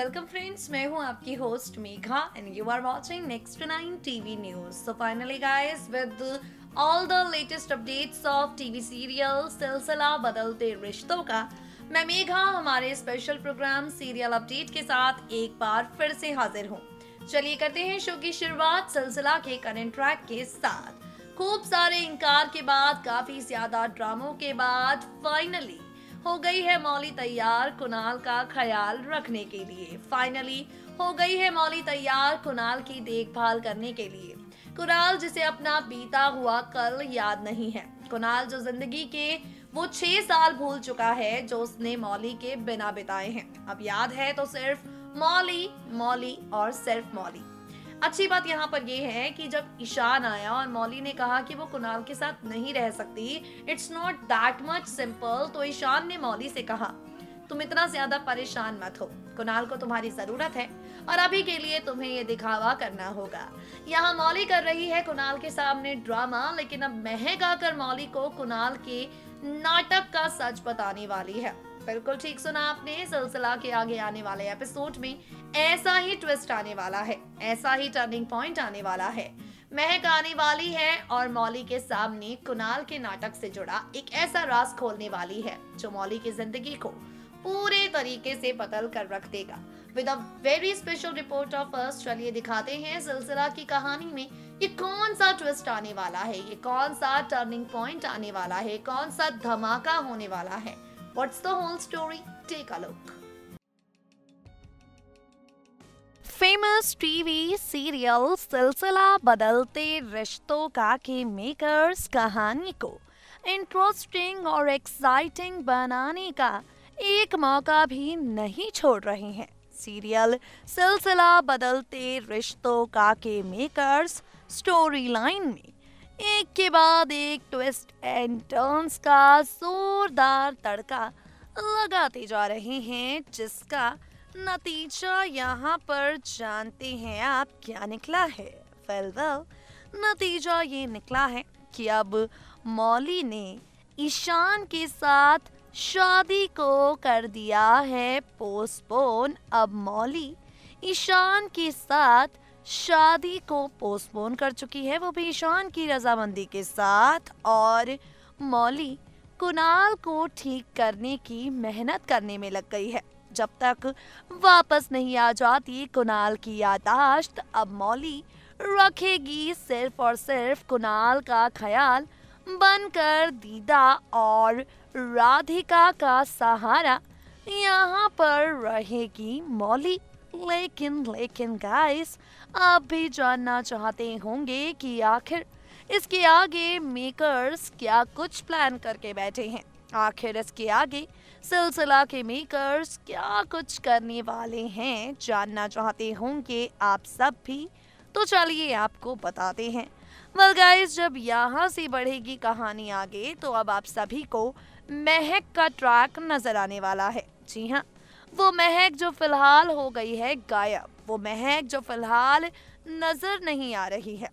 Welcome friends, मैं हूं आपकी host Megha and you are watching next 9 TV news. So finally guys, with all the latest updates of TV serial Silsila Badalte रिश्तों का, मैं मेघा हमारे स्पेशल प्रोग्राम सीरियल अपडेट के साथ एक बार फिर से हाजिर हूं। चलिए करते हैं शो की शुरुआत सिलसिला के करंट ट्रैक के साथ। खूब सारे इनकार के बाद, काफी ज्यादा ड्रामों के बाद फाइनली हो गई है मौली तैयार कुणाल का ख्याल रखने के लिए। फाइनली हो गई है मौली तैयार कुणाल की देखभाल करने के लिए। कुणाल जिसे अपना बीता हुआ कल याद नहीं है, कुणाल जो जिंदगी के वो 6 साल भूल चुका है जो उसने मौली के बिना बिताए हैं। अब याद है तो सिर्फ मौली, मौली और सिर्फ मौली। अच्छी बात यहाँ पर यह है कि जब ईशान आया और मौली ने कहा कि वो कुणाल के साथ नहीं रह सकती, it's not that much simple, तो ईशान ने मौली से कहा तुम इतना ज्यादा परेशान मत हो, कुणाल को तुम्हारी जरूरत है और अभी के लिए तुम्हें ये दिखावा करना होगा। यहाँ मौली कर रही है कुणाल के सामने ड्रामा, लेकिन अब महक आकर मौली को कुणाल के नाटक का सच बताने वाली है। बिल्कुल ठीक सुना आपने, सिलसिला के आगे आने वाले एपिसोड में ऐसा ही ट्विस्ट आने वाला है, ऐसा ही टर्निंग पॉइंट आने वाला है। महक आने वाली है और मौली के सामने कुणाल के नाटक से जुड़ा एक ऐसा राज खोलने वाली है जो मौली की जिंदगी को पूरे तरीके से बदल कर रख देगा। With a very special report of us, चलिए दिखाते हैं सिलसिला की कहानी में ये कौन सा ट्विस्ट आने वाला है, ये कौन सा टर्निंग पॉइंट आने वाला है, कौन सा धमाका होने वाला है। What's the whole story? Take a look. Famous TV serial Silsila Badalte रिश्तों का के मेकर्स कहानी को इंटरेस्टिंग और एक्साइटिंग बनाने का एक मौका भी नहीं छोड़ रहे हैं। सीरियल सिलसिला बदलते रिश्तों का के मेकर्स स्टोरी लाइन में एक के बाद एक ट्विस्ट एंड टर्न्स का जोरदार तड़का लगाते जा रहे हैं, जिसका नतीजा यहाँ पर जानते हैं आप क्या निकला है। वेल नतीजा ये निकला है कि अब मौली ने ईशान के साथ शादी को कर दिया है पोस्टपोन। अब मौली ईशान के साथ शादी को पोस्टपोन कर चुकी है, वो भी ईशान की रजामंदी के साथ। और मौली कुणाल को ठीक करने की मेहनत करने में लग गई है। जब तक वापस नहीं आ जाती कुणाल की याददाश्त, अब मौली रखेगी सिर्फ और सिर्फ कुणाल का ख्याल बनकर दीदा और राधिका का सहारा यहाँ पर रहेगी मौली। लेकिन गाइस, आप भी जानना चाहते होंगे कि आखिर इसके आगे मेकर्स क्या कुछ प्लान करके बैठे हैं। आखिर इसके आगे सिलसिला के मेकर्स क्या कुछ करने वाले हैं, जानना चाहते होंगे आप सब भी, तो चलिए आपको बताते हैं। वेल गाइस, जब यहाँ से बढ़ेगी कहानी आगे तो अब आप सभी को महक का ट्रैक नजर आने वाला है। जी हाँ, वो महक जो फिलहाल हो गई है गायब, वो महक जो फिलहाल नजर नहीं आ रही है,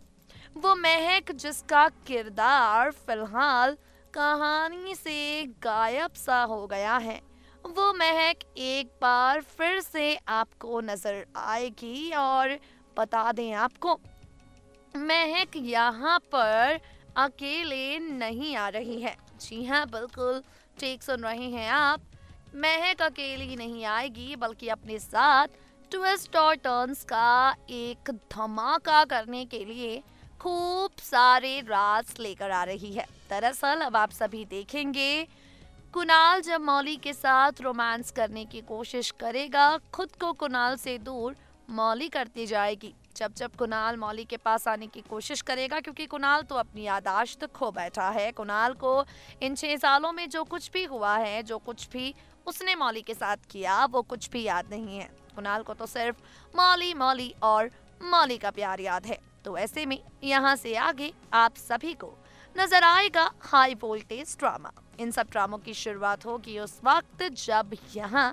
वो महक जिसका किरदार फिलहाल कहानी से गायब सा हो गया है, वो महक एक बार फिर से आपको नजर आएगी। और बता दें आपको, महक यहाँ पर अकेले नहीं आ रही है। जी हाँ, बिल्कुल ठीक सुन रहे हैं आप, महक अकेली नहीं आएगी बल्कि अपने साथ ट्विस्ट और टर्न्स का एक धमाका करने के लिए खूब सारे राज लेकर आ रही है। दरअसल अब आप सभी देखेंगे कुणाल जब मौली के साथ रोमांस करने की कोशिश करेगा, खुद को कुणाल से दूर मौली करती जाएगी। जब जब कुणाल मौली के पास आने की कोशिश करेगा, क्योंकि कुणाल तो अपनी याददाश्त खो बैठा है, कुणाल को इन 6 सालों में जो कुछ भी हुआ है, जो कुछ भी उसने मौली के साथ किया, वो कुछ भी याद नहीं है। कुणाल को तो सिर्फ मौली मौली और मौली का प्यार याद है। तो ऐसे में यहाँ से आगे आप सभी को नजर आएगा हाई वोल्टेज ड्रामा। इन सब ड्रामों की शुरुआत होगी उस वक्त जब यहाँ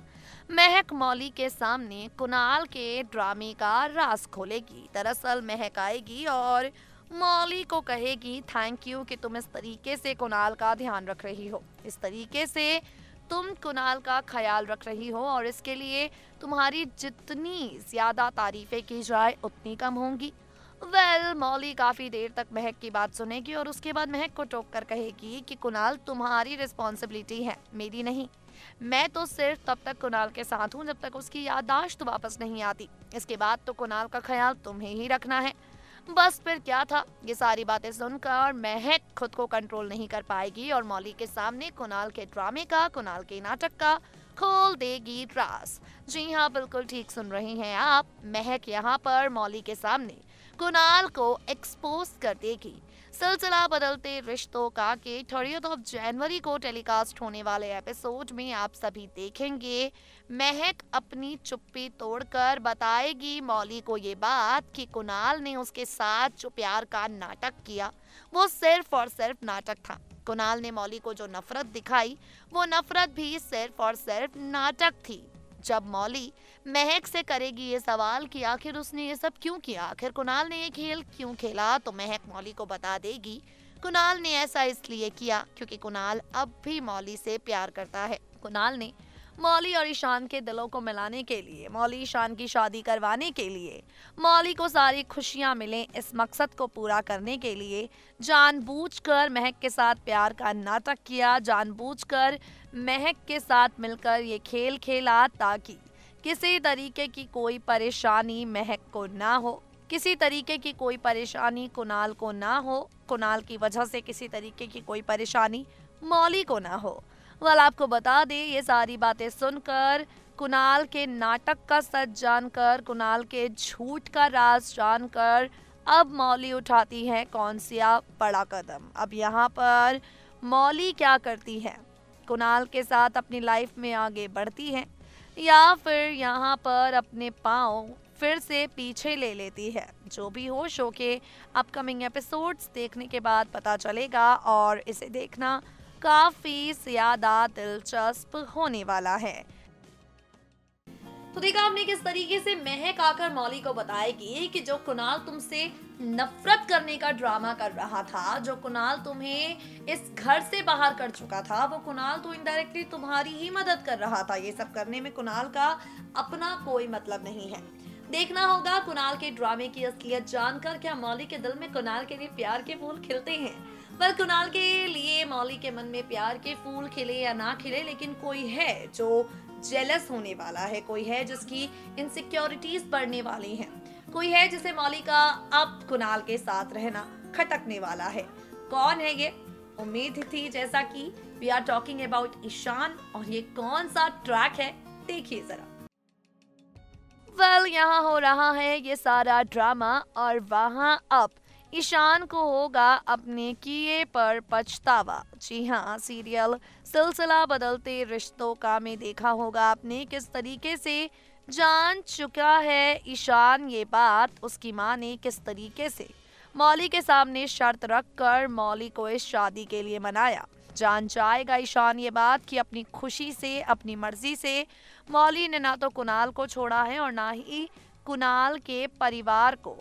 महक मौली के सामने कुणाल के ड्रामे का राज खोलेगी। दरअसल महक आएगी और मौली को कहेगी थैंक यू कि तुम इस तरीके से कुणाल का ध्यान रख रही हो, इस तरीके से तुम कुणाल का ख्याल रख रही हो और इसके लिए तुम्हारी जितनी ज्यादा तारीफें की जाए उतनी कम होंगी। मौली काफी देर तक महक की बात सुनेगी और उसके बाद महक को टोक कर कहेगी कि कुणाल तुम्हारी रिस्पॉन्सिबिलिटी है, मेरी नहीं। मैं तो सिर्फ तब तक कुणाल के साथ हूँ जब तक उसकी याददाश्त वापस नहीं आती। इसके बाद तो कुणाल का ख्याल तुम्हें ही रखना है। बस फिर क्या था। ये सारी बातें सुनकर महक खुद को कंट्रोल नहीं कर पाएगी और मौली के सामने कुणाल के ड्रामे का, कुणाल के नाटक का खोल देगी राज। जी हाँ, बिल्कुल ठीक सुन रही हैं आप। महक यहाँ पर मौली के सामने कुणाल को एक्सपोज कर देगी। सिलसिला बदलते रिश्तों का के 30 जनवरी को टेलीकास्ट होने वाले एपिसोड में आप सभी देखेंगे महक अपनी चुप्पी तोड़कर बताएगी मौली को ये बात कि कुणाल ने उसके साथ जो प्यार का नाटक किया वो सिर्फ और सिर्फ नाटक था। कुणाल ने मौली को जो नफरत दिखाई वो नफरत भी सिर्फ और सिर्फ नाटक थी। जब मौली महक से करेगी ये सवाल कि आखिर उसने ये सब क्यों किया, आखिर कुणाल ने ये खेल क्यों खेला, तो महक मौली को बता देगी कुणाल ने ऐसा इसलिए किया क्योंकि कुणाल अब भी मौली से प्यार करता है। कुणाल ने मौली और ईशान के दिलों को मिलाने के लिए, मौली ईशान की शादी करवाने के लिए, मौली को सारी खुशियां मिलें इस मकसद को पूरा करने के लिए जानबूझकर महक के साथ प्यार का नाटक किया, जानबूझकर महक के साथ मिलकर ये खेल खेला ताकि किसी तरीके की कोई परेशानी महक को ना हो, किसी तरीके की कोई परेशानी कुणाल को ना हो, कुणाल की वजह से किसी तरीके की कोई परेशानी मौली को ना हो। आपको बता दें, ये सारी बातें सुनकर, कुणाल के नाटक का सच जानकर, कुणाल के झूठ का राज जानकर अब मौली उठाती है कौन सा बड़ा कदम। अब यहाँ पर मौली क्या करती है, कुणाल के साथ अपनी लाइफ में आगे बढ़ती है या फिर यहाँ पर अपने पाँव फिर से पीछे ले लेती है। जो भी हो, शो के अपकमिंग एपिसोड्स देखने के बाद पता चलेगा और इसे देखना काफी ज्यादा दिलचस्प होने वाला है। तो देखा आपने किस तरीके से महक आकर मौली को बताएगी कि जो कुणाल तुमसे नफरत करने का ड्रामा कर रहा था, जो कुणाल तुम्हें इस घर से बाहर कर चुका था, वो कुणाल तो इनडायरेक्टली तुम्हारी ही मदद कर रहा था। ये सब करने में कुणाल का अपना कोई मतलब नहीं है। देखना होगा कुणाल के ड्रामे की असलियत जानकर क्या मौली के दिल में कुणाल के लिए प्यार के फूल खिलते हैं। पर कुणाल के लिए मौली के मन में प्यार के फूल खिले या ना खिले, लेकिन कोई है जो जेलस होने वाला है, कोई है जिसकी इनसिक्योरिटीज बढ़ने वाली हैं, कोई है जिसे मौली का अब कुणाल के साथ रहना खटकने वाला है। कौन है ये? उम्मीद थी जैसा कि we are talking about Ishaan, और ये कौन सा ट्रैक है देखिए जरा। यहाँ हो रहा है ये सारा ड्रामा और वहाँ अब ईशान को होगा अपने किए पर पछतावा। जी हाँ, सीरियल सिलसिला बदलते रिश्तों का में देखा होगा आपने किस तरीके से जान चुका है ईशान ये बात। उसकी माँ ने किस तरीके से मौली के सामने शर्त रखकर मौली को इस शादी के लिए मनाया। जान जाएगा ईशान ये बात कि अपनी खुशी से, अपनी मर्जी से मौली ने ना तो कुणाल को छोड़ा है और ना ही कुणाल के परिवार को।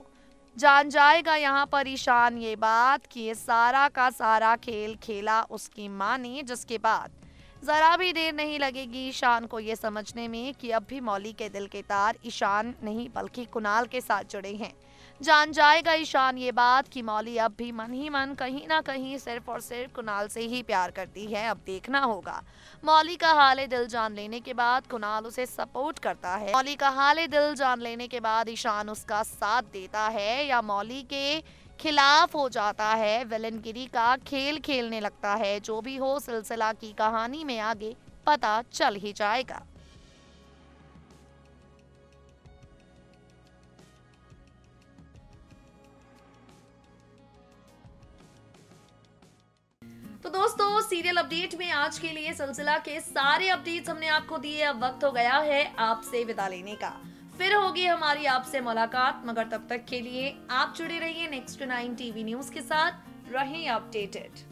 जान जाएगा यहाँ पर ईशान ये बात कि ये सारा का सारा खेल खेला उसकी माँ ने, जिसके बाद जरा भी देर नहीं लगेगी ईशान को ये समझने में कि अब भी मौली के दिल के तार ईशान नहीं बल्कि कुणाल के साथ जुड़े हैं। जान जाएगा ईशान ये बात कि मौली अब भी मन ही मन कहीं ना कहीं सिर्फ और सिर्फ कुणाल से ही प्यार करती है। अब देखना होगा मौली का हाले दिल जान लेने के बाद कुणाल उसे सपोर्ट करता है, मौली का हाले दिल जान लेने के बाद ईशान उसका साथ देता है या मौली के खिलाफ हो जाता है, विलनगिरी का खेल खेलने लगता है। जो भी हो, सिलसिला की कहानी में आगे पता चल ही जाएगा। तो दोस्तों, सीरियल अपडेट में आज के लिए सिलसिला के सारे अपडेट्स हमने आपको दिए। अब वक्त हो गया है आपसे विदा लेने का। फिर होगी हमारी आपसे मुलाकात, मगर तब तक के लिए आप जुड़े रहिए नेक्स्ट 9 टीवी न्यूज के साथ। रहें अपडेटेड।